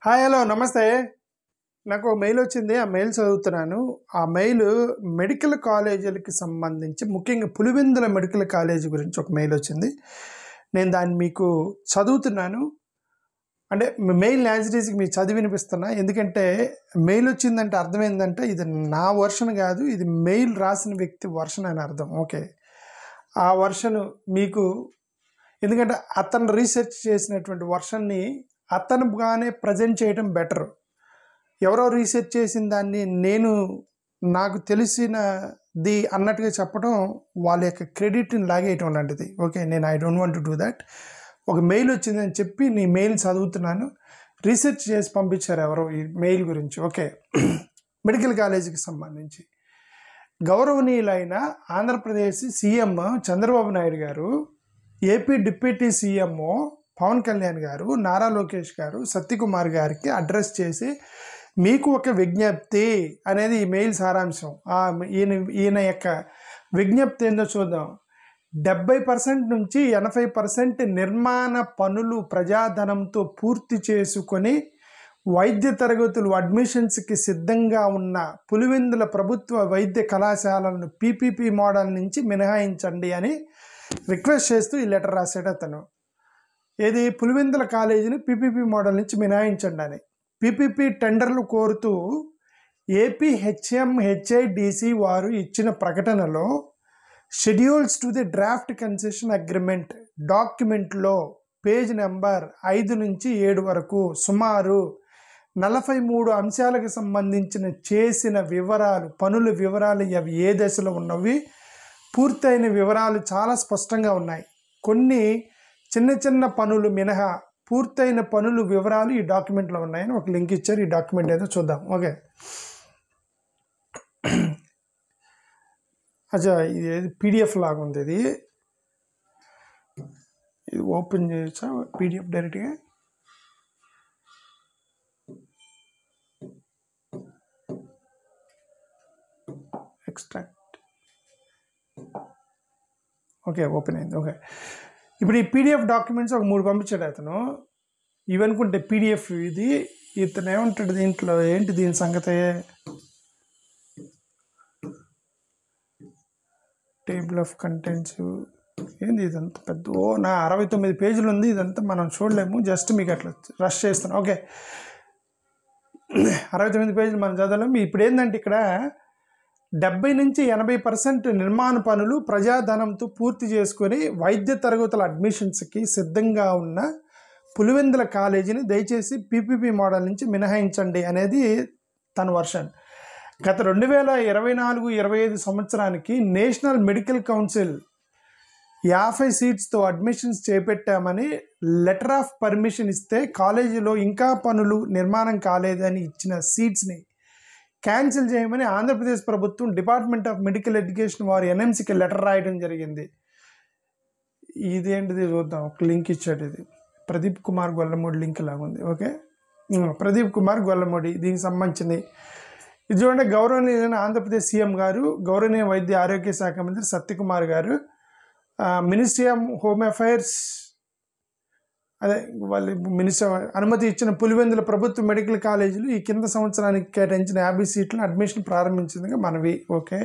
Hi hello నమస్తే. నాకు ఒక మెయిల్ వచ్చింది. ఆ మెయిల్ చదువుతున్నాను. ఆ మెయిల్ మెడికల్ కాలేజీలకి సంబంధించి ముఖ్యంగా పులివెందుల మెడికల్ కాలేజీ గురించి ఒక మెయిల్ వచ్చింది. నేను దాన్ని మీకు చదువుతున్నాను. అంటే మెయిల్ యాజ్ ఇట్ ఈజ్కి మీకు చదివి వినిపిస్తున్నా. ఎందుకంటే మెయిల్ వచ్చిందంటే అర్థం ఏంటంటే ఇది నా వర్షన్ కాదు, ఇది మెయిల్ రాసిన వ్యక్తి వర్షన్ అని అర్థం. ఓకే, ఆ వర్షన్ మీకు, ఎందుకంటే అతను రీసెర్చ్ చేసినటువంటి వర్షన్ని అతనుగానే ప్రజెంట్ చేయడం బెటర్. ఎవరో రీసెర్చ్ చేసిన దాన్ని నేను నాకు తెలిసినది అన్నట్టుగా చెప్పడం వాళ్ళ యొక్క క్రెడిట్ని లాగేయటం లాంటిది. ఓకే, నేను I don't want to do that. ఒక మెయిల్ వచ్చిందని చెప్పి నీ మెయిల్ చదువుతున్నాను. రీసెర్చ్ చేసి పంపించారు ఎవరో ఈ మెయిల్ గురించి. ఓకే, మెడికల్ కాలేజీకి సంబంధించి గౌరవనీయులైన ఆంధ్రప్రదేశ్ సీఎం చంద్రబాబు నాయుడు గారు, ఏపీ డిప్యూటీ సీఎంఓ పవన్ కళ్యాణ్ గారు, నారా లోకేష్ గారు సత్యకుమార్ గారికి అడ్రస్ చేసి మీకు ఒక విజ్ఞప్తి అనేది ఈ మెయిల్ సారాంశం. ఈయన యొక్క విజ్ఞప్తి ఏందో చూద్దాం. 70% నుంచి 80% నిర్మాణ పనులు ప్రజాధనంతో పూర్తి చేసుకొని వైద్య తరగతులు అడ్మిషన్స్కి సిద్ధంగా ఉన్న పులివెందుల ప్రభుత్వ వైద్య కళాశాలను పీపీపీ మోడల్ నుంచి మినహాయించండి అని రిక్వెస్ట్ చేస్తూ ఈ లెటర్ రాశాడు అతను. ఏది, పులివెందుల కాలేజీని పీపీపీ మోడల్ నుంచి మినహాయించండి అని. పీపీపీ టెండర్లు కోరుతూ ఏపీహెచ్ఎంహెచ్ఐడిసి వారు ఇచ్చిన ప్రకటనలో schedules to the draft concession agreement డాక్యుమెంట్లో పేజ్ నెంబర్ 5 నుంచి 7 వరకు సుమారు 43 అంశాలకు సంబంధించిన చేసిన వివరాలు, పనుల వివరాలు అవి ఏ దశలో ఉన్నవి, పూర్తయిన వివరాలు చాలా స్పష్టంగా ఉన్నాయి. కొన్ని చిన్న చిన్న పనులు మినహా పూర్తయిన పనులు వివరాలు ఈ డాక్యుమెంట్లో ఉన్నాయని ఒక లింక్ ఇచ్చారు. ఈ డాక్యుమెంట్ ఏదో చూద్దాం. ఓకే, అచ్చా, ఇది పీడిఎఫ్ లాగా ఉంది. ఇది ఓపెన్ చేయొచ్చా పీడిఎఫ్ డైరెక్ట్గా? ఎక్స్ట్రాక్ట్. ఓకే, ఓపెన్ అయింది. ఓకే, ఇప్పుడు ఈ పీడిఎఫ్ డాక్యుమెంట్స్ ఒక 3 పంపించాడు అతను. ఇవనుకుంటే పీడిఎఫ్ ఇది. ఇతను ఏమంటాడు దీంట్లో, ఏంటి దీని సంగతి? టేబుల్ ఆఫ్ కంటెంట్స్ ఏంది ఇదంతా పెద్ద, నా 69 పేజీలు ఉంది. ఇదంతా మనం చూడలేము, జస్ట్ మీకు అట్లా రష్ చేస్తాను. ఓకే, 69 పేజీలు మనం చదవలేము. ఇప్పుడు ఏంటంటే ఇక్కడ 70 నుంచి 80% నిర్మాణ పనులు ప్రజాధనంతో పూర్తి చేసుకొని వైద్య తరగతుల అడ్మిషన్స్కి సిద్ధంగా ఉన్న పులివెందుల కాలేజీని దయచేసి పీపీపీ మోడల్ నుంచి మినహాయించండి అనేది తన వర్షన్. గత 2024-25 సంవత్సరానికి నేషనల్ మెడికల్ కౌన్సిల్ 50 సీట్స్తో అడ్మిషన్స్ చేపట్టామని లెటర్ ఆఫ్ పర్మిషన్ ఇస్తే కాలేజీలో ఇంకా పనులు నిర్మాణం కాలేదని ఇచ్చిన సీట్స్ని క్యాన్సిల్ చేయమని ఆంధ్రప్రదేశ్ ప్రభుత్వం డిపార్ట్మెంట్ ఆఫ్ మెడికల్ ఎడ్యుకేషన్ వారు ఎన్ఎంసీకి లెటర్ రాయడం జరిగింది. ఇదేంటిది చూద్దాం. ఒక లింక్ ఇచ్చాడు. ఇది ప్రదీప్ కుమార్ గొల్లమూడి లింక్ లాగా ఉంది. ఓకే, ప్రదీప్ కుమార్ గొల్లమూడి దీనికి సంబంధించింది. ఇది చూడండి. గౌరవనీయులైన ఆంధ్రప్రదేశ్ సీఎం గారు, గౌరవనీయ వైద్య ఆరోగ్య శాఖ మంత్రి సత్యకుమార్ గారు, మినిస్ట్రీ ఆఫ్ హోమ్ అఫైర్స్, అదే వాళ్ళు మినిస్టర్ అనుమతి ఇచ్చిన పులివెందుల ప్రభుత్వ మెడికల్ కాలేజీలు ఈ కింద సంవత్సరానికి కేటాయించిన 50 సీట్లను అడ్మిషన్ ప్రారంభించిందిగా మనవి. ఓకే,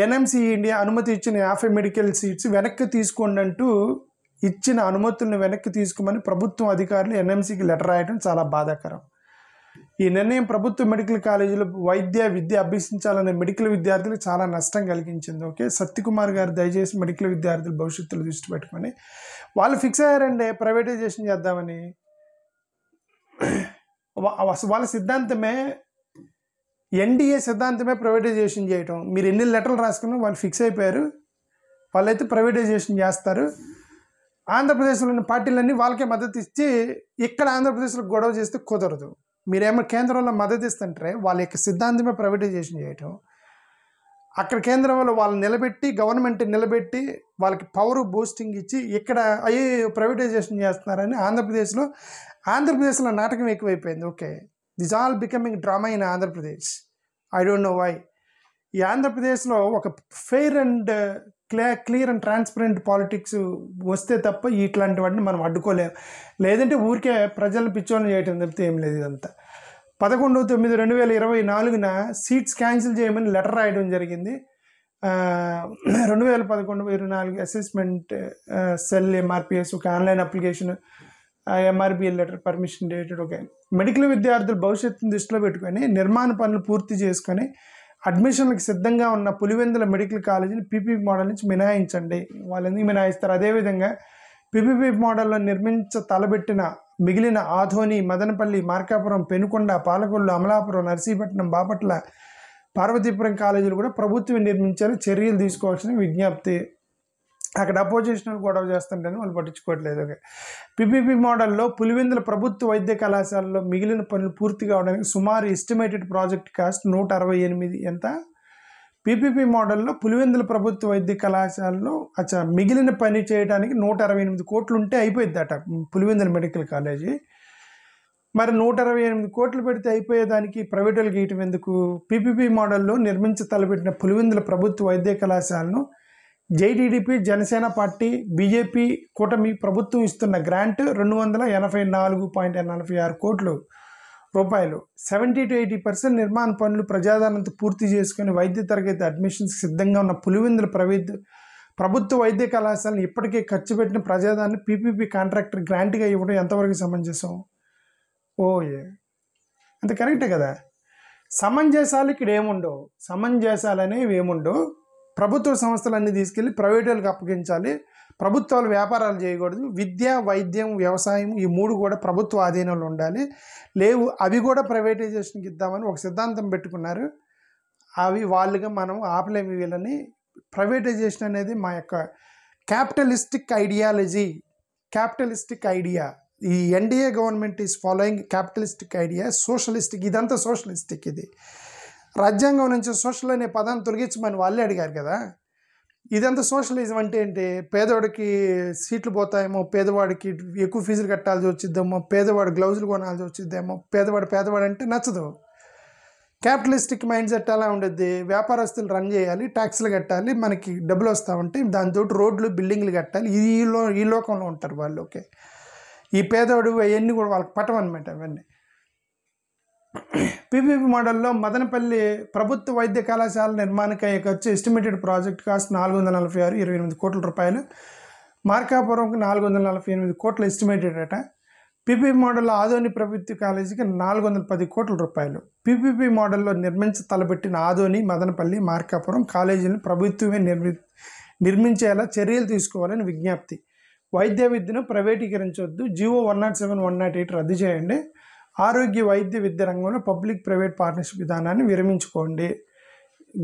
ఎన్ఎంసీ ఇండియా అనుమతి ఇచ్చిన 50 మెడికల్ సీట్స్ వెనక్కి తీసుకోండి అంటూ ఇచ్చిన అనుమతులను వెనక్కి తీసుకోమని ప్రభుత్వం అధికారులు ఎన్ఎంసీకి లెటర్ రాయడం చాలా బాధాకరం. ఈ నిర్ణయం ప్రభుత్వ మెడికల్ కాలేజీలో విద్య అభ్యసించాలనే మెడికల్ విద్యార్థులకు చాలా నష్టం కలిగించింది. ఓకే, సత్యకుమార్ గారు దయచేసి మెడికల్ విద్యార్థుల భవిష్యత్తులో దృష్టి పెట్టుకొని వాళ్ళు ఫిక్స్ అయ్యారండి ప్రైవేటైజేషన్ చేద్దామని. వాళ్ళ సిద్ధాంతమే, ఎన్డీఏ సిద్ధాంతమే ప్రైవేటైజేషన్ చేయటం. మీరు ఎన్ని లెటర్లు రాసుకున్నా వాళ్ళు ఫిక్స్ అయిపోయారు. వాళ్ళైతే ప్రైవేటైజేషన్ చేస్తారు. ఆంధ్రప్రదేశ్లోని పార్టీలన్నీ వాళ్ళకే మద్దతు ఇచ్చి ఇక్కడ ఆంధ్రప్రదేశ్లో గొడవ చేస్తే కుదరదు. మీరేమో కేంద్రంలో మద్దతు ఇస్తుంటే వాళ్ళ యొక్క సిద్ధాంతమే ప్రైవేటైజేషన్ చేయటం. అక్కడ కేంద్రంలో వాళ్ళని నిలబెట్టి, గవర్నమెంట్ నిలబెట్టి వాళ్ళకి పవర్ బూస్టింగ్ ఇచ్చి ఇక్కడ ప్రైవేటైజేషన్ చేస్తున్నారని ఆంధ్రప్రదేశ్లో నాటకం ఎక్కువైపోయింది. Okay, this all becoming drama in Andhra Pradesh. I don't know why. ఈ ఆంధ్రప్రదేశ్లో ఒక fair and clear and transparent politics వస్తే తప్ప ఇట్లాంటి వాటిని మనం అడ్డుకోలేము. లేదంటే ఊరికే ప్రజలను పిచ్చోళ్ళని చేయటం తప్పితే ఏం లేదు. ఇదంతా 11/9/2024 సీట్స్ క్యాన్సిల్ చేయమని లెటర్ రాయడం జరిగింది. 2011-24 అసెస్మెంట్ సెల్ ఎంఆర్పిఎస్ ఒక online application, MRBL letter permission dated. Okay, medical విద్యార్థుల భవిష్యత్తును దృష్టిలో పెట్టుకొని నిర్మాణ పనులు పూర్తి చేసుకొని అడ్మిషన్లకు సిద్ధంగా ఉన్న పులివెందుల మెడికల్ కాలేజీని పీపీపీ మోడల్ నుంచి మినహాయించండి. వాళ్ళు ఎందుకు మినహాయిస్తారు? అదేవిధంగా పీపీపీ మోడల్లో తలబెట్టిన మిగిలిన ఆధోని, మదనపల్లి, మార్కాపురం, పెనుకొండ, పాలకొల్లు, అమలాపురం, నర్సీపట్నం, బాపట్ల, పార్వతీపురం కాలేజీలు కూడా ప్రభుత్వం నిర్మించాలి, చర్యలు తీసుకోవాల్సిన విజ్ఞప్తి. అక్కడ అపోజిషన్ గొడవ చేస్తుంటేనే వాళ్ళు పట్టించుకోవట్లేదు. ఓకే, పీపీపీ మోడల్లో పులివెందుల ప్రభుత్వ వైద్య కళాశాలలో మిగిలిన పనులు పూర్తి కావడానికి సుమారు ఎస్టిమేటెడ్ ప్రాజెక్ట్ కాస్ట్ 168. ఎంత? పీపీపీ మోడల్లో పులివెందుల ప్రభుత్వ వైద్య కళాశాలలో మిగిలిన పని చేయడానికి 168 కోట్లు ఉంటే అయిపోయిద్దట పులివెందుల మెడికల్ కాలేజీ. మరి 168 కోట్లు పెడితే అయిపోయేదానికి ప్రైవేటులు గీయటం ఎందుకు? పీపీపీ మోడల్లో తలపెట్టిన పులివెందుల ప్రభుత్వ వైద్య కళాశాలను జేటీడీపీ, జనసేన పార్టీ, బీజేపీ కూటమి ప్రభుత్వం ఇస్తున్న గ్రాంట్ 284.46 కోట్ల రూపాయలు. 70-80% నిర్మాణ పనులు ప్రజాదరణతో పూర్తి చేసుకుని వైద్య తరగతి అడ్మిషన్స్ సిద్ధంగా ఉన్న పులివెందుల ప్రభుత్వ వైద్య కళాశాలను ఇప్పటికే ఖర్చు పెట్టిన ప్రజాదాన్ని పీపీపీ కాంట్రాక్టర్ గ్రాంట్గా ఇవ్వడం ఎంతవరకు సమంజసం? అంత కరెక్టే కదా. సమంజసాలు ఇక్కడ ఏముండవు, సమంజసాలు అనేవి ఏముండవు. ప్రభుత్వ సంస్థలన్నీ తీసుకెళ్ళి ప్రైవేటులకు అప్పగించాలి. ప్రభుత్వాలు వ్యాపారాలు చేయకూడదు. విద్య, వైద్యం, వ్యవసాయం ఈ 3 కూడా ప్రభుత్వ ఆధీనంలో ఉండాలి. లేవు, అవి కూడా ప్రైవేటైజేషన్కి ఇద్దామని ఒక సిద్ధాంతం పెట్టుకున్నారు. అవి వాళ్ళుగా మనం ఆపలేము వీళ్ళని. ప్రైవేటైజేషన్ అనేది మా యొక్క క్యాపిటలిస్టిక్ ఐడియా. ఈ NDA government is following capitalistic idea, socialistic. ఇదంతా సోషలిస్టిక్. ఇది రాజ్యాంగం నుంచి సోషల్ అనే పదాన్ని తొలగించమని వాళ్ళే అడిగారు కదా. ఇదంతా సోషలిజం అంటే ఏంటి? పేదవాడికి సీట్లు పోతాయేమో, పేదవాడికి ఎక్కువ ఫీజులు కట్టాల్సి వచ్చిద్దేమో, పేదవాడు గ్లౌజులు కొనాల్సి వచ్చిద్దేమో, పేదవాడు అంటే నచ్చదు. క్యాపిటలిస్టిక్ మైండ్ సెట్ అలా ఉండద్ది. వ్యాపారస్తులు రన్ చేయాలి, ట్యాక్స్లు కట్టాలి, మనకి డబ్బులు వస్తూ ఉంటే దాంతో రోడ్లు, బిల్డింగ్లు కట్టాలి. ఈ లోకంలో ఉంటారు వాళ్ళు. ఓకే, ఈ పేదవాడు అవన్నీ కూడా వాళ్ళకి పట్టమన్నమాట. అవన్నీ పీపీపీ మోడల్లో మదనపల్లి ప్రభుత్వ వైద్య కళాశాల నిర్మాణానికి ఖర్చు ఎస్టిమేటెడ్ ప్రాజెక్ట్ కాస్ట్ 446.28 కోట్ల రూపాయలు. మార్కాపురంకి 448 కోట్ల ఎస్టిమేటెడ్ అట. పీపీపీ మోడల్లో ఆదోని ప్రభుత్వ కాలేజీకి 410 కోట్ల రూపాయలు. పీపీపీ మోడల్లో తలపెట్టిన ఆదోని, మదనపల్లి, మార్కాపురం కాలేజీలను ప్రభుత్వమే నిర్మించేలా చర్యలు తీసుకోవాలని విజ్ఞప్తి. వైద్య విద్యను ప్రైవేటీకరించవద్దు. జీవో 107/108 రద్దు చేయండి. ఆరోగ్య వైద్య విద్య రంగంలో పబ్లిక్ ప్రైవేట్ పార్ట్నర్షిప్ విధానాన్ని విరమించుకోండి.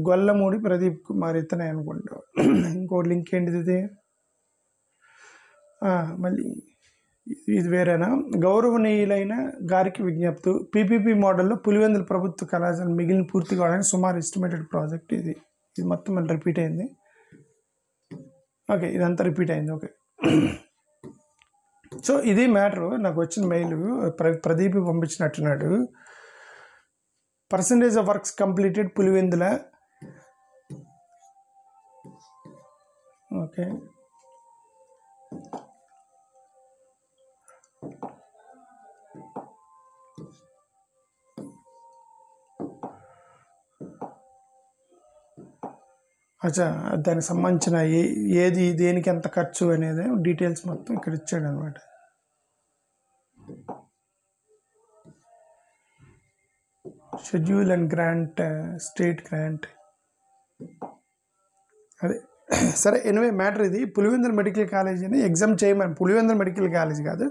గొల్లమూడి ప్రదీప్ కుమార్ ఇతనే అనుకుంటా. ఇంకో లింక్ ఏంటిది ఇది? మళ్ళీ ఇది వేరేనా? గౌరవనీయులైన గారికి విజ్ఞప్తి. పీపీపీ మోడల్లో పులివెందుల ప్రభుత్వ కళాశాల మిగిలిన పూర్తి కావడానికి సుమారు ఎస్టిమేటెడ్ ప్రాజెక్ట్ ఇది మొత్తం మళ్ళీ రిపీట్ అయింది. ఓకే, ఇదంతా రిపీట్ అయింది. ఓకే, సో ఇది మ్యాటరు. నాకు వచ్చిన మెయిల్ ప్రదీప్ పంపించినట్టున్నాడు. Percentage of works completed Pulivendula. Okay, దానికి సంబంధించిన ఏది దేనికి ఎంత ఖర్చు అనేది డీటెయిల్స్ మొత్తం ఇక్కడ ఇచ్చాడు అనమాట. Schedule and grant, state grant. అదే సరే, ఎనివే మ్యాటర్ ఇది. పులివెందుల మెడికల్ కాలేజీని ఎగ్జామ్ చేయమని, పులివెందుల మెడికల్ కాలేజీ కాదు,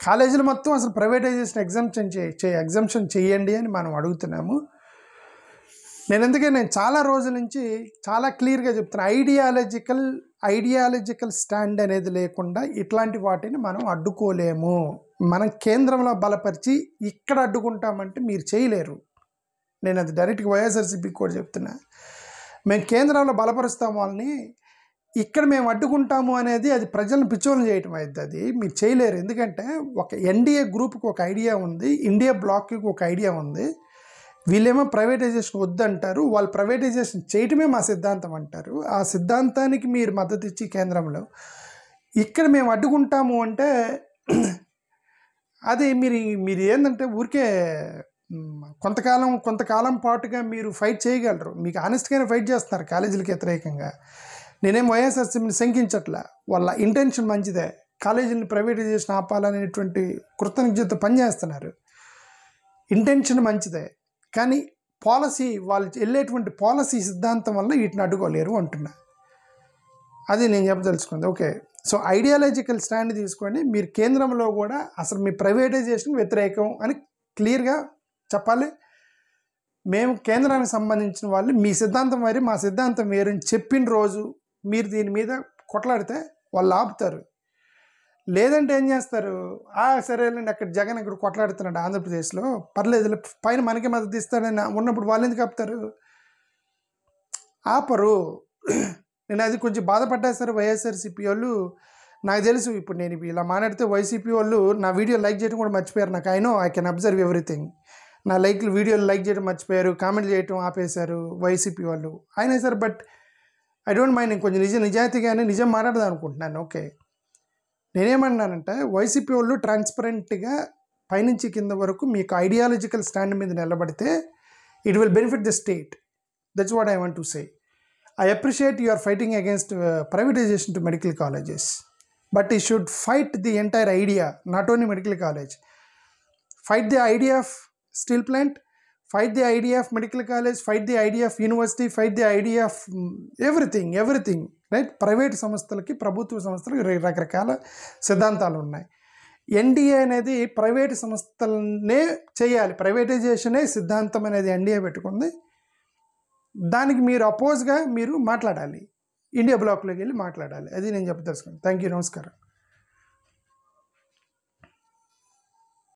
కాలేజీలు మొత్తం అసలు ప్రైవేటైజేషన్ ఎగ్జామ్షన్ చేయండి అని మనం అడుగుతున్నాము. నేను చాలా రోజుల నుంచి చాలా క్లియర్గా చెప్తున్నా, ఐడియాలజికల్ స్టాండ్ అనేది లేకుండా ఇట్లాంటి వాటిని మనం అడ్డుకోలేము. మనం కేంద్రంలో బలపరిచి ఇక్కడ అడ్డుకుంటామంటే మీరు చేయలేరు. నేను అది డైరెక్ట్గా వైఎస్ఆర్సీపీకి కూడా చెప్తున్నా. మేము కేంద్రంలో బలపరుస్తాము వాళ్ళని, ఇక్కడ మేము అడ్డుకుంటాము అనేది అది ప్రజలను పిచ్చోళ్ళు చేయటం అవుతుంది. అది మీరు చేయలేరు. ఎందుకంటే ఒక ఎన్డీఏ గ్రూప్కి ఒక ఐడియా ఉంది, ఇండియా బ్లాక్కి ఒక ఐడియా ఉంది. వీళ్ళేమో ప్రైవేటైజేషన్ వద్దంటారు, వాళ్ళు ప్రైవేటైజేషన్ చేయటమే మా సిద్ధాంతం అంటారు. ఆ సిద్ధాంతానికి మీరు మద్దతు ఇచ్చి కేంద్రంలో ఇక్కడ మేము అడ్డుకుంటాము అంటే అది మీరు ఏంటంటే ఊరికే కొంతకాలం పాటుగా మీరు ఫైట్ చేయగలరు, మీకు ఆనెస్ట్గానే ఫైట్ చేస్తున్నారు కాలేజీలకు వ్యతిరేకంగా. నేనేం వైఎస్ఆర్సీపీని శంకించట్లా, వాళ్ళ ఇంటెన్షన్ మంచిదే, కాలేజీని ప్రైవేటైజేషన్ ఆపాలనేటువంటి కృతజ్ఞతతో పనిచేస్తున్నారు, ఇంటెన్షన్ మంచిదే. కానీ పాలసీ, వాళ్ళు వెళ్ళేటువంటి పాలసీ సిద్ధాంతం వల్ల వీటిని అడ్డుకోలేరు అంటున్నా. అది నేను చెప్పదలుచుకుంది. ఓకే, సో ఐడియాలజికల్ స్టాండ్ తీసుకొని మీరు కేంద్రంలో కూడా అసలు మీ ప్రైవేటైజేషన్ వ్యతిరేకం అని క్లియర్గా చెప్పాలి. మేము కేంద్రానికి సంబంధించిన వాళ్ళు మీ సిద్ధాంతం వేరే మా సిద్ధాంతం వేరు అని చెప్పిన రోజు మీరు దీని మీద కొట్లాడితే వాళ్ళు ఆపుతారు. లేదంటే ఏం చేస్తారు, సరేనండి అక్కడ జగన్ ఇక్కడ కొట్లాడుతున్నాడు ఆంధ్రప్రదేశ్లో, పర్లేదు పైన మనకి మద్దతు ఇస్తాడని ఉన్నప్పుడు వాళ్ళు ఎందుకు ఆపుతారు? ఆపరు. నేను అది కొంచెం బాధపడ్డా సార్. వైఎస్ఆర్సీపీ వాళ్ళు నాకు తెలుసు, ఇప్పుడు నేను ఇలా మాట్లాడితే వైసీపీ వాళ్ళు నా వీడియో లైక్ చేయడం కూడా మర్చిపోయారు. నాకు ఐ కెన్ అబ్జర్వ్ ఎవ్రీథింగ్. నా వీడియోలు లైక్ చేయడం మర్చిపోయారు, కామెంట్ చేయడం ఆపేశారు వైసీపీ వాళ్ళు. అయినా sir, but I don't mind. నేను కొంచెం నిజాయితీగానే నిజం మాట్లాడదాం అనుకుంటున్నాను. ఓకే, నేనేమన్నానంటే వైసీపీ వాళ్ళు ట్రాన్స్పరెంట్గా పైనుంచి కింద వరకు మీకు ఐడియాలజికల్ స్టాండ్ మీద నిలబడితే it will benefit the state. That's what I want to say. I appreciate you are fighting against privatization to medical colleges, but you should fight the entire idea, not only medical college. Fight the idea of steel plant, fight the idea of medical college, fight the idea of university, fight the idea of everything, right? Private సంస్థలకి, ప్రభుత్వ సంస్థలకి రకరకాల సిద్ధాంతాలు ఉన్నాయి. NDA అనేది private సంస్థలనే చేయాలి, ప్రైవేటైజేషనే సిద్ధాంతం అనేది ఎన్డీఏ పెట్టుకుంది. దానికి మీరు అపోజ్గా మీరు మాట్లాడాలి, ఇండియా బ్లాక్లోకి వెళ్ళి మాట్లాడాలి. అది నేను చెప్పదలుచుకున్నాను. థ్యాంక్ యూ, నమస్కారం.